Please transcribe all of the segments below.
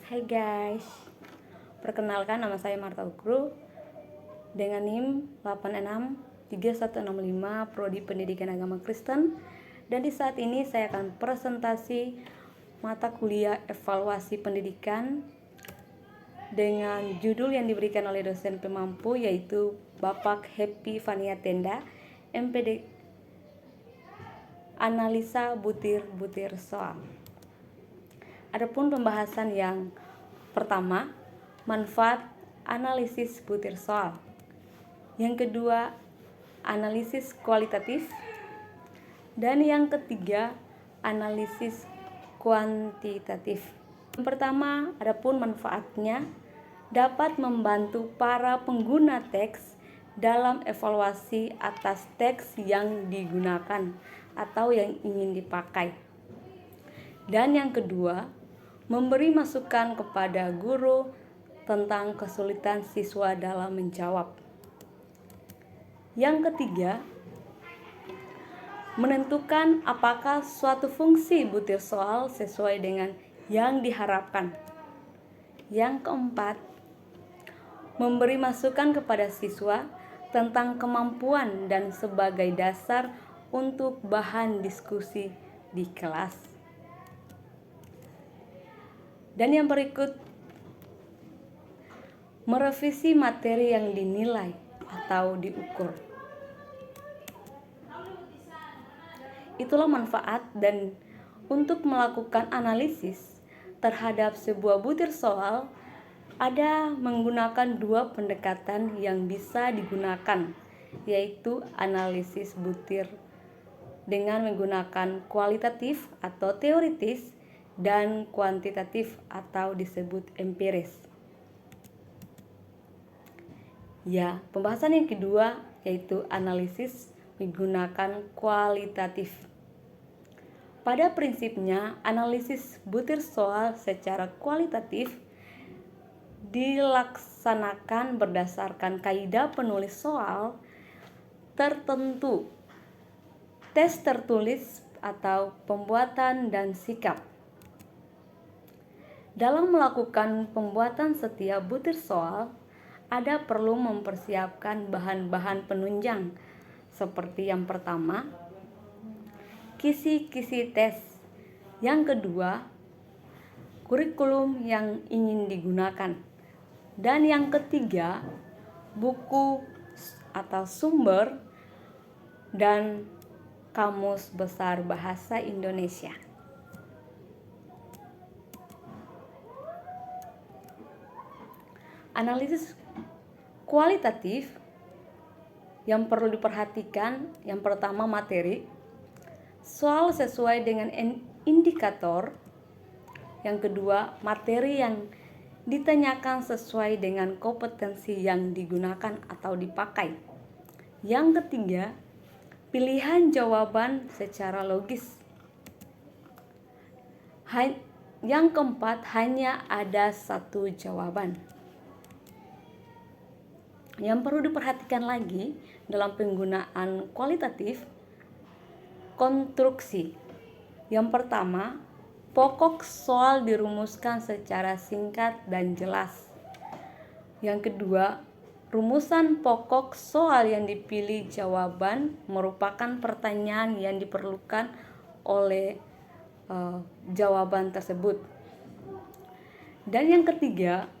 Hai guys, perkenalkan nama saya Marta Ukru dengan NIM 863165 Prodi Pendidikan Agama Kristen, dan di saat ini saya akan presentasi mata kuliah evaluasi pendidikan dengan judul yang diberikan oleh dosen pemampu, yaitu Bapak Happy Fania Tenda, MPD Analisa Butir-butir Soal. Adapun pembahasan yang pertama, manfaat analisis butir soal. Yang kedua, analisis kualitatif. Dan yang ketiga, analisis kuantitatif. Yang pertama, adapun manfaatnya dapat membantu para pengguna teks dalam evaluasi atas teks yang digunakan atau yang ingin dipakai. Dan yang kedua, memberi masukan kepada guru tentang kesulitan siswa dalam menjawab. Yang ketiga, menentukan apakah suatu fungsi butir soal sesuai dengan yang diharapkan. Yang keempat, memberi masukan kepada siswa tentang kemampuan dan sebagai dasar untuk bahan diskusi di kelas. Dan yang berikut, merevisi materi yang dinilai atau diukur. Itulah manfaat dan untuk melakukan analisis terhadap sebuah butir soal ada menggunakan dua pendekatan yang bisa digunakan, yaitu analisis butir dengan menggunakan kualitatif atau teoritis dan kuantitatif atau disebut empiris. Ya, pembahasan yang kedua yaitu analisis menggunakan kualitatif. Pada prinsipnya, analisis butir soal secara kualitatif dilaksanakan berdasarkan kaidah penulis soal tertentu, tes tertulis atau pembuatan dan sikap. Dalam melakukan pembuatan setiap butir soal, ada perlu mempersiapkan bahan-bahan penunjang seperti yang pertama, kisi-kisi tes. Yang kedua, kurikulum yang ingin digunakan. Dan yang ketiga, buku atau sumber dan Kamus Besar Bahasa Indonesia. Analisis kualitatif yang perlu diperhatikan, yang pertama materi, soal sesuai dengan indikator. Yang kedua, materi yang ditanyakan sesuai dengan kompetensi yang digunakan atau dipakai. Yang ketiga, pilihan jawaban secara logis. Yang keempat, hanya ada satu jawaban. Yang perlu diperhatikan lagi dalam penggunaan kualitatif, konstruksi. Yang pertama, pokok soal dirumuskan secara singkat dan jelas. Yang kedua, rumusan pokok soal yang dipilih jawaban merupakan pertanyaan yang diperlukan oleh jawaban tersebut. Dan yang ketiga,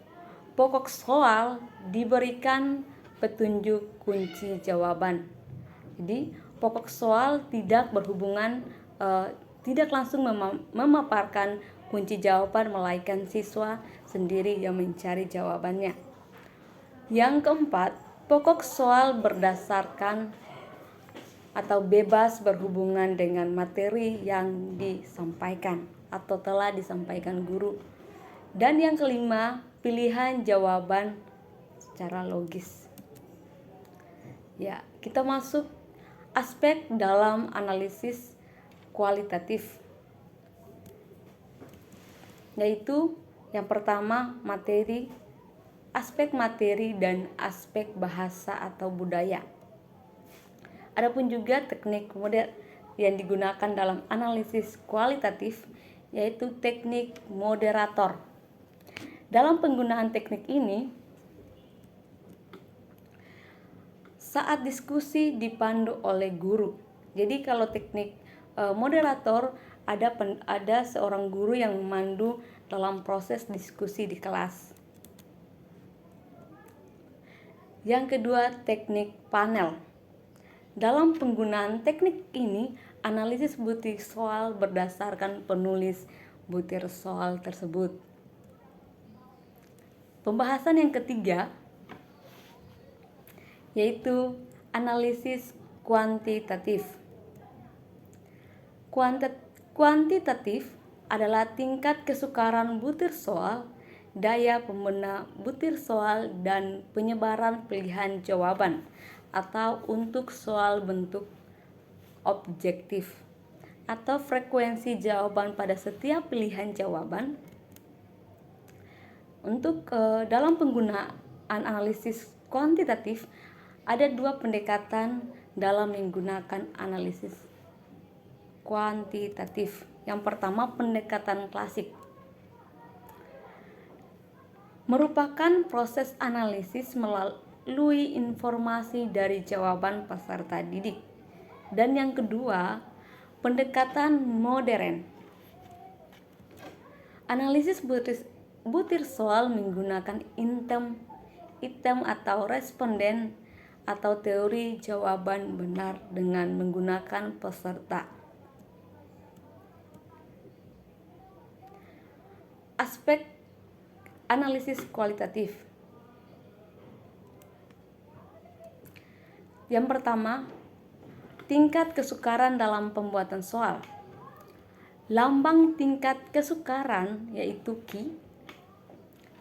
pokok soal diberikan petunjuk kunci jawaban. Jadi, pokok soal tidak berhubungan, tidak langsung memaparkan kunci jawaban, melainkan siswa sendiri yang mencari jawabannya. Yang keempat, pokok soal berdasarkan atau bebas berhubungan dengan materi yang disampaikan atau telah disampaikan guru. Dan yang kelima, pilihan jawaban secara logis. Ya, kita masuk aspek dalam analisis kualitatif, yaitu yang pertama materi, aspek materi dan aspek bahasa atau budaya. Adapun juga teknik model yang digunakan dalam analisis kualitatif, yaitu teknik moderator. Dalam penggunaan teknik ini, saat diskusi dipandu oleh guru. Jadi kalau teknik moderator, ada seorang guru yang memandu dalam proses diskusi di kelas. Yang kedua, teknik panel. Dalam penggunaan teknik ini, analisis butir soal berdasarkan penulis butir soal tersebut. Pembahasan yang ketiga yaitu analisis kuantitatif. Kuantitatif adalah tingkat kesukaran butir soal, daya pembena butir soal, dan penyebaran pilihan jawaban atau untuk soal bentuk objektif atau frekuensi jawaban pada setiap pilihan jawaban. Untuk dalam penggunaan analisis kuantitatif ada dua pendekatan dalam menggunakan analisis kuantitatif. Yang pertama, pendekatan klasik merupakan proses analisis melalui informasi dari jawaban peserta didik. Dan yang kedua, pendekatan modern. Analisis butir soal menggunakan item atau responden atau teori jawaban benar dengan menggunakan peserta. Aspek analisis kualitatif. Yang pertama, tingkat kesukaran dalam pembuatan soal. Lambang tingkat kesukaran yaitu Q.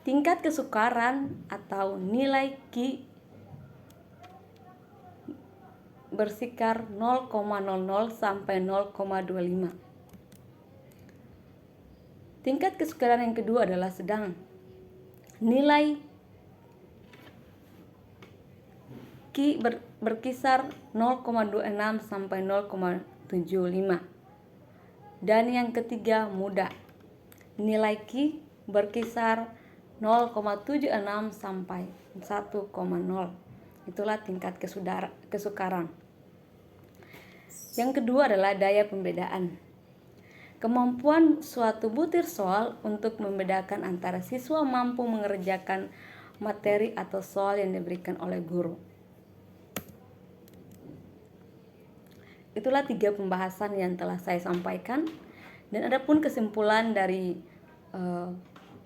Tingkat kesukaran atau nilai Q berkisar 0,00 sampai 0,25. Tingkat kesukaran yang kedua adalah sedang. Nilai Q berkisar 0,26 sampai 0,75. Dan yang ketiga, mudah. Nilai Q berkisar 0,76 sampai 1,0. Itulah tingkat kesukaran. Yang kedua adalah daya pembedaan. Kemampuan suatu butir soal untuk membedakan antara siswa mampu mengerjakan materi atau soal yang diberikan oleh guru. Itulah 3 pembahasan yang telah saya sampaikan, dan adapun kesimpulan dari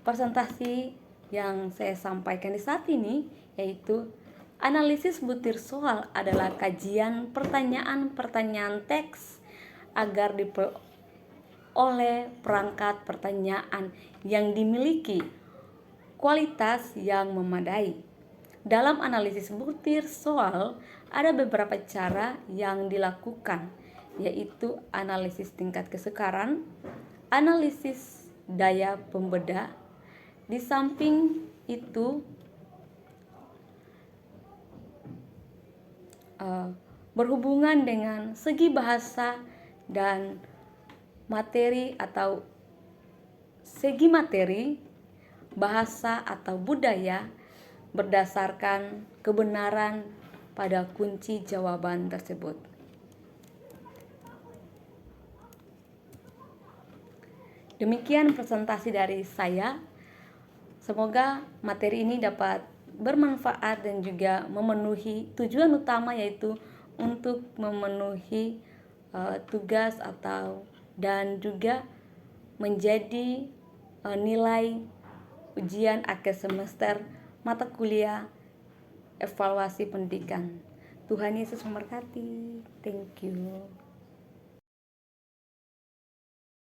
presentasi yang saya sampaikan di saat ini yaitu analisis butir soal adalah kajian pertanyaan-pertanyaan teks agar diperoleh perangkat pertanyaan yang dimiliki kualitas yang memadai. Dalam analisis butir soal ada beberapa cara yang dilakukan, yaitu analisis tingkat kesukaran, analisis daya pembeda. Di samping itu berhubungan dengan segi bahasa dan materi atau segi materi, bahasa atau budaya berdasarkan kebenaran pada kunci jawaban tersebut. Demikian presentasi dari saya. Semoga materi ini dapat bermanfaat dan juga memenuhi tujuan utama, yaitu untuk memenuhi tugas dan juga menjadi nilai ujian akhir semester mata kuliah evaluasi pendidikan. Tuhan Yesus memberkati. Thank you.